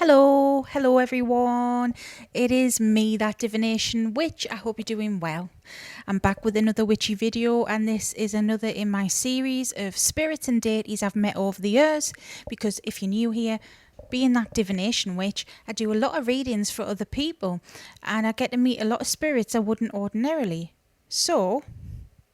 Hello everyone. It is me, that divination witch. I hope you're doing well. I'm back with another witchy video, and this is another in my series of spirits and deities I've met over the years. Because if you're new here, being that divination witch, I do a lot of readings for other people, and I get to meet a lot of spirits I wouldn't ordinarily. So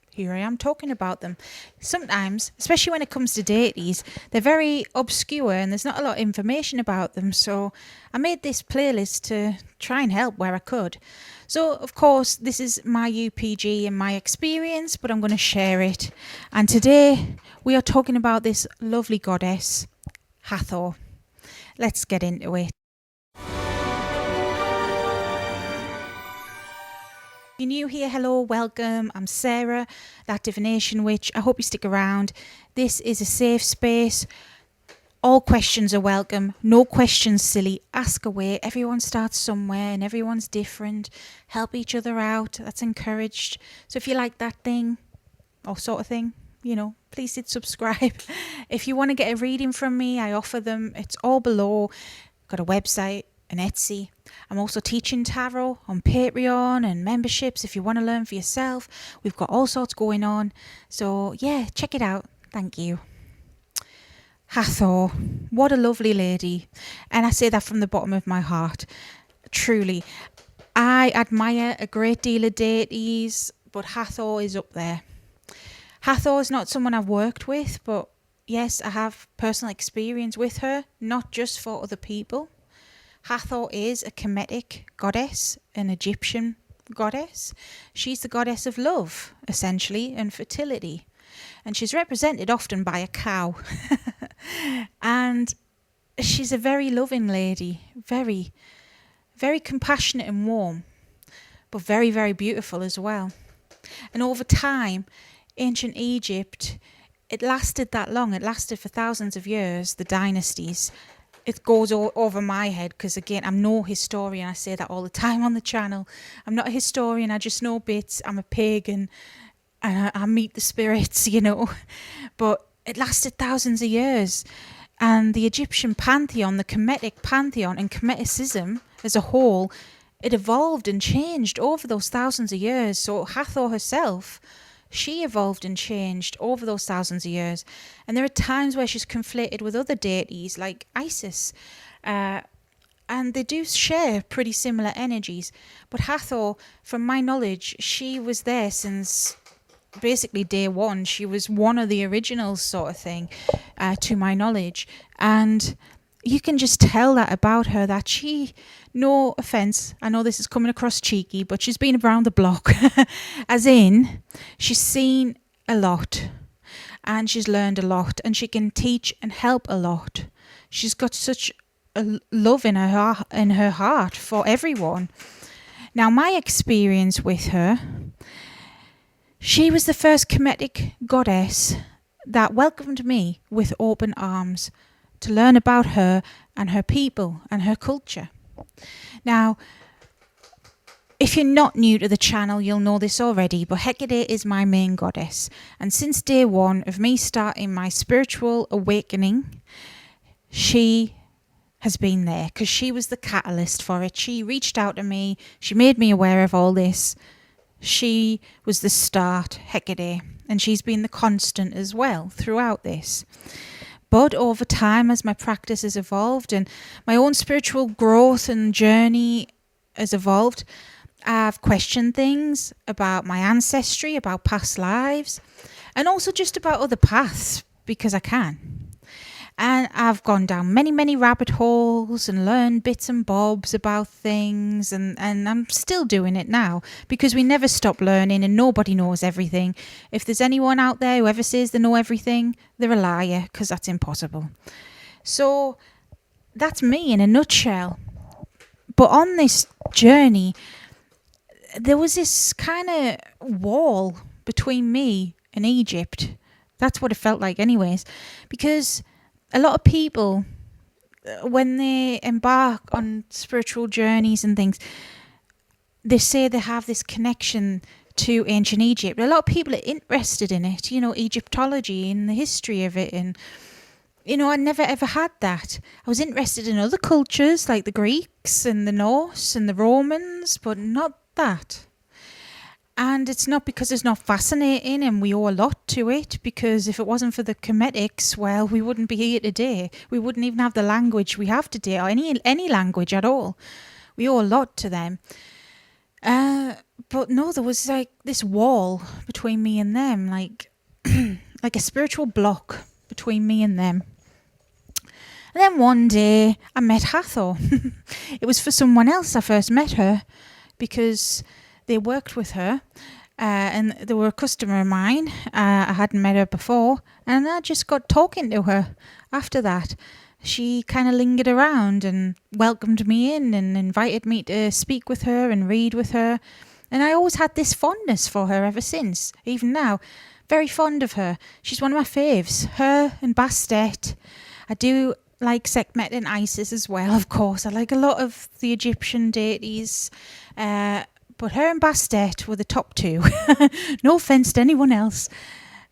here I am talking about them. Sometimes, especially when it comes to deities, they're very obscure and there's not a lot of information about them. So I made this playlist to try and help where I could. So, of course, this is my UPG and my experience, but I'm going to share it. And today we are talking about this lovely goddess, Hathor. Let's get into it. If you're new here, hello, welcome. I'm Sarah, that divination witch. I hope you stick around. This is a safe space. All questions are welcome. No questions silly. Ask away. Everyone starts somewhere and everyone's different. Help each other out. That's encouraged. So if you like that thing or sort of thing, please hit subscribe. If you want to get a reading from me, I offer them. It's all below. Got a website, an Etsy. I'm also teaching tarot on Patreon and memberships if you want to learn for yourself. We've got all sorts going on. So yeah, check it out. Thank you. Hathor, what a lovely lady. And I say that from the bottom of my heart. Truly. I admire a great deal of deities, but Hathor is up there. Hathor is not someone I've worked with, but yes, I have personal experience with her, not just for other people. Hathor is a Kemetic goddess, an Egyptian goddess. She's the goddess of love, essentially, and fertility. And she's represented often by a cow. And she's a very loving lady, very, very compassionate and warm, but very, very beautiful as well. And over time, ancient Egypt, it lasted that long. It lasted for thousands of years, the dynasties. It goes over my head because, again, I'm no historian. I say that all the time on the channel. I'm not a historian. I just know bits. I'm a pagan and I meet the spirits, But it lasted thousands of years. And the Egyptian pantheon, the Kemetic pantheon and Kemeticism as a whole, it evolved and changed over those thousands of years. So Hathor herself, she evolved and changed over those thousands of years. And there are times where she's conflated with other deities like Isis. And they do share pretty similar energies. But Hathor, from my knowledge, she was there since basically day one. She was one of the originals, sort of thing, to my knowledge. And you can just tell that about her, that she, no offense, I know this is coming across cheeky, but she's been around the block. As in, she's seen a lot and she's learned a lot and she can teach and help a lot. She's got such a love in her heart for everyone. Now, my experience with her, she was the first Kemetic goddess that welcomed me with open arms to learn about her and her people and her culture. Now, if you're not new to the channel, you'll know this already, but Hecate is my main goddess. And since day one of me starting my spiritual awakening, she has been there because she was the catalyst for it. She reached out to me. She made me aware of all this. She was the start, Hecate, and she's been the constant as well throughout this. But over time, as my practice has evolved and my own spiritual growth and journey has evolved, I've questioned things about my ancestry, about past lives, and also just about other paths because I can. And I've gone down many, many rabbit holes and learned bits and bobs about things. And I'm still doing it now because we never stop learning and nobody knows everything. If there's anyone out there who ever says they know everything, they're a liar because that's impossible. So that's me in a nutshell. But on this journey, there was this kind of wall between me and Egypt. That's what it felt like anyways. Because a lot of people, when they embark on spiritual journeys and things, they say they have this connection to ancient Egypt. A lot of people are interested in it, Egyptology and the history of it and I never ever had that. I was interested in other cultures like the Greeks and the Norse and the Romans, but not that. And it's not because it's not fascinating and we owe a lot to it, because if it wasn't for the Kemetics, well, we wouldn't be here today. We wouldn't even have the language we have today, or any language at all. We owe a lot to them. But no, there was like this wall between me and them, like like a spiritual block between me and them. And then one day I met Hathor. It was for someone else I first met her, because they worked with her, and they were a customer of mine. I hadn't met her before, and I just got talking to her after that. She kind of lingered around and welcomed me in and invited me to speak with her and read with her. And I always had this fondness for her ever since, even now. Very fond of her. She's one of my faves. Her and Bastet. I do like Sekhmet and Isis as well, of course. I like a lot of the Egyptian deities. But her and Bastet were the top two. No offence to anyone else.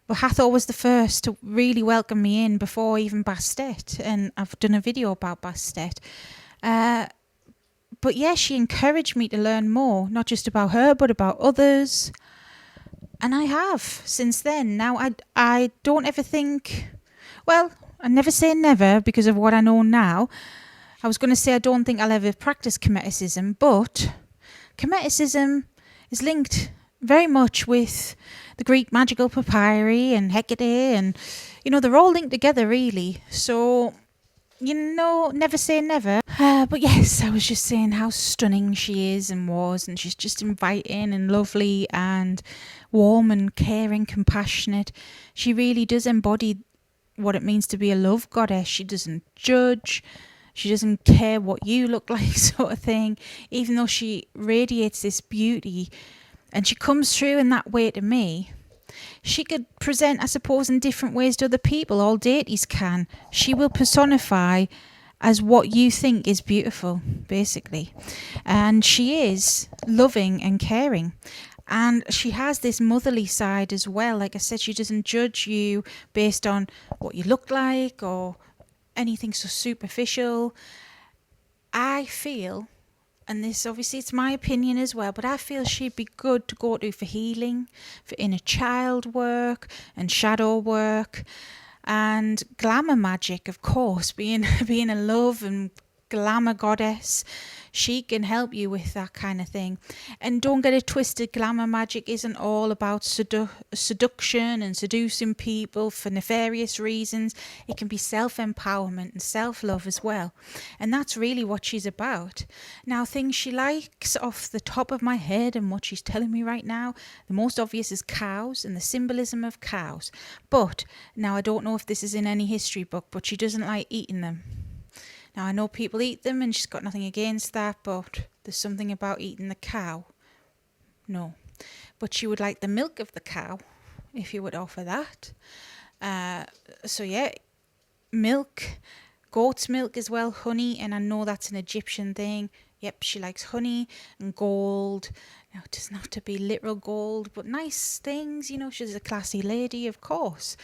But Hathor was the first to really welcome me in before even Bastet. And I've done a video about Bastet. But yeah, she encouraged me to learn more, not just about her, but about others. And I have since then. Now, I don't ever think, well, I never say never because of what I know now. I was going to say I don't think I'll ever practice Kemeticism, but Kemeticism is linked very much with the Greek magical papyri and Hecate, and they're all linked together really. So never say never. But yes, I was just saying how stunning she is and was, and she's just inviting and lovely and warm and caring, compassionate. She really does embody what it means to be a love goddess. She doesn't judge. She doesn't care what you look like, sort of thing, even though she radiates this beauty and she comes through in that way to me. She could present, I suppose, in different ways to other people. All deities can. She will personify as what you think is beautiful, basically. And she is loving and caring. And she has this motherly side as well. Like I said, she doesn't judge you based on what you look like or anything so superficial. I feel, and this obviously it's my opinion as well, but I feel she'd be good to go to for healing, for inner child work and shadow work and glamour magic, of course, being a love and glamour goddess. She can help you with that kind of thing. And don't get it twisted, glamour magic isn't all about seduction and seducing people for nefarious reasons. It can be self-empowerment and self-love as well. And that's really what she's about. Now, things she likes off the top of my head and what she's telling me right now, the most obvious is cows and the symbolism of cows. But now I don't know if this is in any history book, but she doesn't like eating them. Now, I know people eat them and she's got nothing against that, but there's something about eating the cow. No. But she would like the milk of the cow, if you would offer that. So yeah, milk, goat's milk as well, honey, and I know that's an Egyptian thing. Yep, she likes honey and gold. Now, it doesn't have to be literal gold, but nice things, she's a classy lady, of course.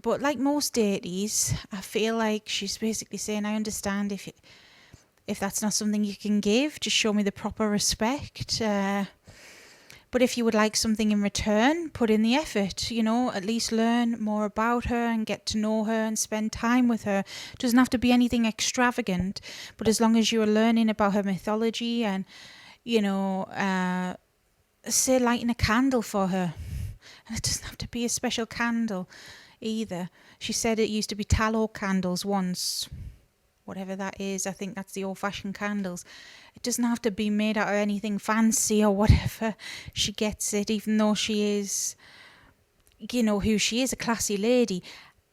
But like most deities, I feel like she's basically saying, I understand if that's not something you can give, just show me the proper respect. But if you would like something in return, put in the effort, at least learn more about her and get to know her and spend time with her. It doesn't have to be anything extravagant, but as long as you are learning about her mythology and, say lighting a candle for her. And it doesn't have to be a special candle either. She said it used to be tallow candles once, whatever that is. I think that's the old-fashioned candles. It doesn't have to be made out of anything fancy or whatever. She gets it, even though she is, who she is, a classy lady.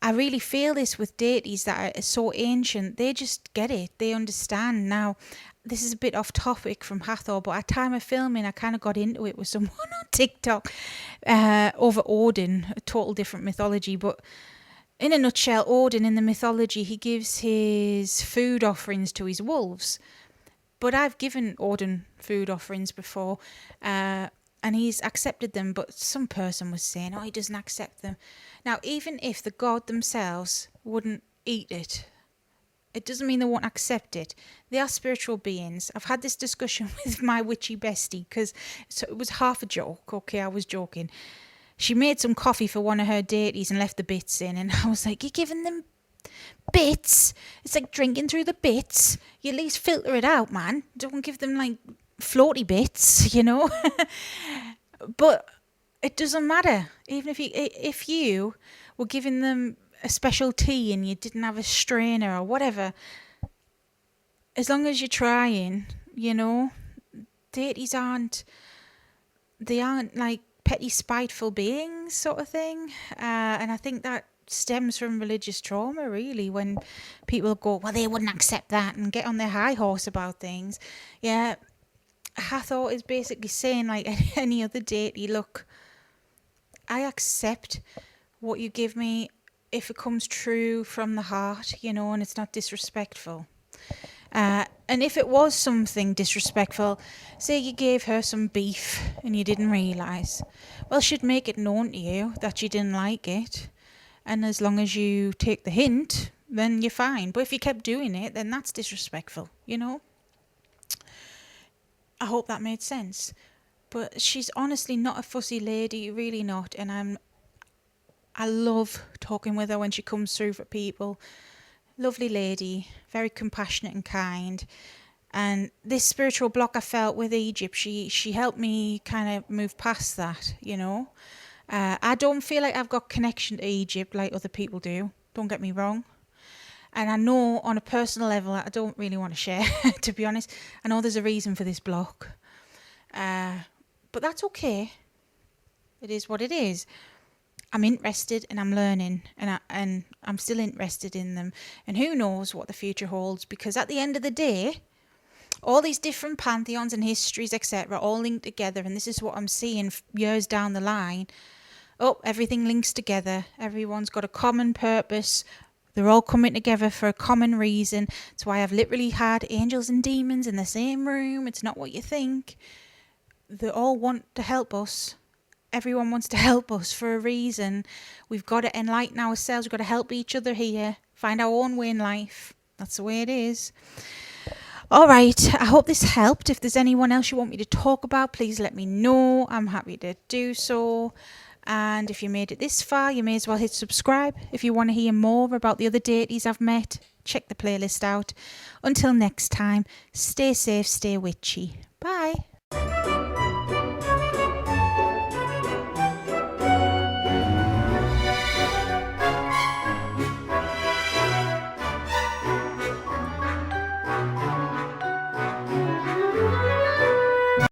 I really feel this with deities that are so ancient. They just get it. They understand. Now, this is a bit off topic from Hathor, but at time of filming, I kind of got into it with someone on TikTok over Odin, a total different mythology. But in a nutshell, Odin in the mythology, he gives his food offerings to his wolves. But I've given Odin food offerings before, and he's accepted them, but some person was saying, oh, he doesn't accept them. Now, even if the god themselves wouldn't eat it, it doesn't mean they won't accept it. They are spiritual beings. I've had this discussion with my witchy bestie, because it was half a joke. Okay, I was joking. She made some coffee for one of her deities and left the bits in, and I was like, you're giving them bits? It's like drinking through the bits. You at least filter it out, man. Don't give them like floaty bits, you know. But it doesn't matter. Even if you were giving them a special tea and you didn't have a strainer or whatever, as long as you're trying, you know, deities aren't like petty spiteful beings sort of thing. And I think that stems from religious trauma, really, when people go, well, they wouldn't accept that, and get on their high horse about things. Yeah, Hathor is basically saying, like any other deity, look, I accept what you give me if it comes true from the heart, you know, and it's not disrespectful. And if it was something disrespectful, say you gave her some beef and you didn't realise, well, she'd make it known to you that you didn't like it. And as long as you take the hint, then you're fine. But if you kept doing it, then that's disrespectful, you know? I hope that made sense. But she's honestly not a fussy lady, really not. And I love talking with her when she comes through for people. Lovely lady, very compassionate and kind. And this spiritual block I felt with Egypt, she helped me kind of move past that, you know. I don't feel like I've got connection to Egypt like other people do. Don't get me wrong. And I know on a personal level I don't really want to share, to be honest. I know there's a reason for this block. But that's okay. It is what it is. I'm interested and I'm learning, and I'm still interested in them. And who knows what the future holds, because at the end of the day, all these different pantheons and histories, etc., all linked together. And this is what I'm seeing years down the line. Oh, everything links together. Everyone's got a common purpose. They're all coming together for a common reason. That's why I've literally had angels and demons in the same room. It's not what you think. They all want to help us. Everyone wants to help us for a reason. We've got to enlighten ourselves. We've got to help each other here. Find our own way in life. That's the way it is. All right. I hope this helped. If there's anyone else you want me to talk about, please let me know. I'm happy to do so. And if you made it this far, you may as well hit subscribe. If you want to hear more about the other deities I've met, check the playlist out. Until next time, stay safe, stay witchy. Bye.